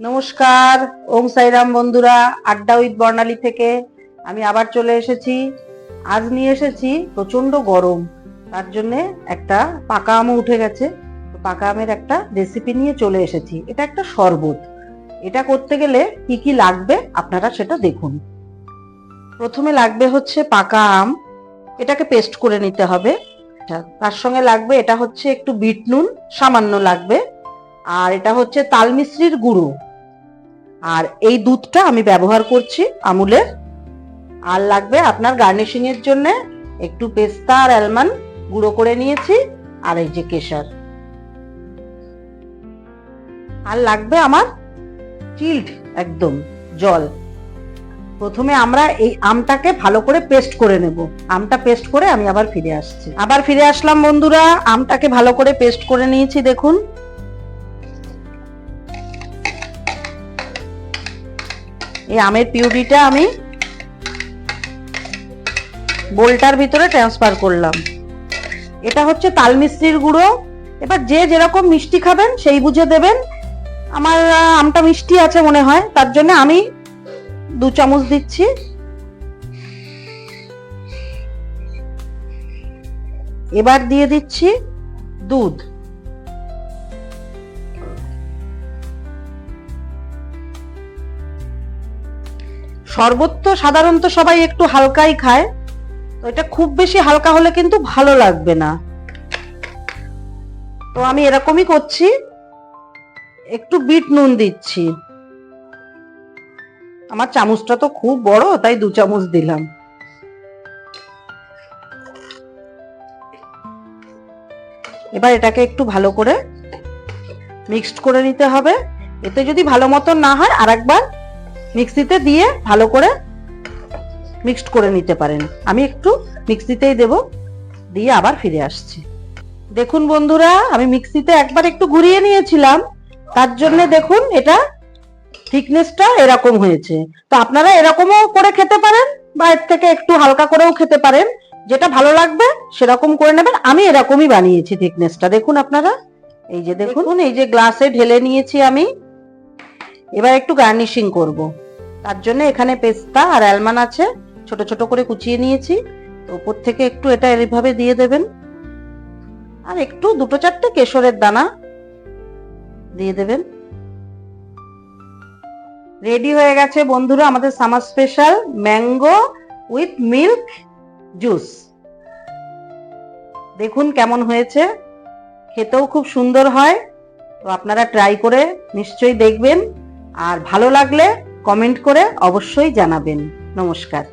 নমস্কার, ওম সাইরাম বন্ধুরা, আড্ডা উইথ বর্ণালী থেকে আমি আবার চলে এসেছি। আজ নিয়ে এসেছি প্রচন্ড গরম, তার জন্য একটা পাকা আমও উঠে গেছে। পাকা আমের একটা রেসিপি নিয়ে চলে এসেছি। এটা একটা শরবত। এটা করতে গেলে কি কি লাগবে আপনারা সেটা দেখুন। প্রথমে লাগবে হচ্ছে পাকা আম, এটাকে পেস্ট করে নিতে হবে। তার সঙ্গে লাগবে এটা হচ্ছে একটু বিট নুন সামান্য লাগবে, আর এটা হচ্ছে তাল মিশ্রির গুঁড়ো, আর এই দুধটা আমি ব্যবহার করছি আমুলের। আর লাগবে আপনার গার্নিশিং এর জন্য একটু পেস্তা আর আলমন্ড গুঁড়ো করে নিয়েছি, আর এই যে কেশর। আর লাগবে আমার চিল্ড একদম জল। প্রথমে আমরা এই আমটাকে ভালো করে পেস্ট করে নেব। আমটা পেস্ট করে আমি আবার ফিরে আসলাম বন্ধুরা। আমটাকে ভালো করে পেস্ট করে নিয়েছি, দেখুন। এই আমের পিউরিটা আমি বোলটার ভিতরে ট্রান্সফার করলাম। এটা হচ্ছে তাল মিশ্রির গুঁড়ো। এবার যে যেরকম মিষ্টি খাবেন সেই বুঝে দেবেন। আমার আমটা মিষ্টি আছে মনে হয়, তার জন্য আমি 2 চামচ দিচ্ছি। এবার দিয়ে দিচ্ছি দুধ। শরবত তো সাধারণত সবাই একটু হালকাই খায়, তো এটা খুব বেশি হালকা হলে কিন্তু ভালো লাগবে না। তো আমি এরকমই করছি, একটু বিট নুন দিচ্ছি। আমার চামচটা তো খুব বড়, তাই 2 চামচ দিলাম। এবার এটাকে একটু ভালো করে মিক্সড করে নিতে হবে। এতে যদি ভালো মতন না হয় আরেকবার মিক্সিতে দিয়ে ভালো করে মিক্সড করে নিতে পারেন। আমি একটু মিক্সিতেই দেব, দিয়ে আবার ফিরে আসছি। দেখুন বন্ধুরা, আমি মিক্সিতে একবার একটু ঘুরিয়ে নিয়েছিলাম, তার জন্য দেখুন এটা থিকনেসটা এরকম হয়েছে। তো আপনারা এরকমও করে খেতে পারেন, বা এর থেকে একটু হালকা করেও খেতে পারেন, যেটা ভালো লাগবে সেরকম করে নেবেন। আমি এরকমই বানিয়েছি থিকনেসটা, দেখুন আপনারা। এই যে দেখুন, এই যে গ্লাসে ঢেলে নিয়েছি আমি। এবার একটু গার্নিশিং করব, তার জন্য এখানে পেস্তা আর আলমন্ড আছে, ছোট ছোট করে কুচিয়ে নিয়েছি। তো উপর থেকে একটু এটা এইভাবে দিয়ে দেবেন, আর একটু 2-4টে কেশরের দানা দিয়ে দেবেন। রেডি হয়ে গেছে বন্ধুরা আমাদের summer special mango with milk juice. দেখুন কেমন হয়েছে, খেতেও খুব সুন্দর হয়। তো আপনারা ট্রাই করে নিশ্চয়ই দেখবেন, আর ভালো লাগলে কমেন্ট করে অবশ্যই জানাবেন। নমস্কার।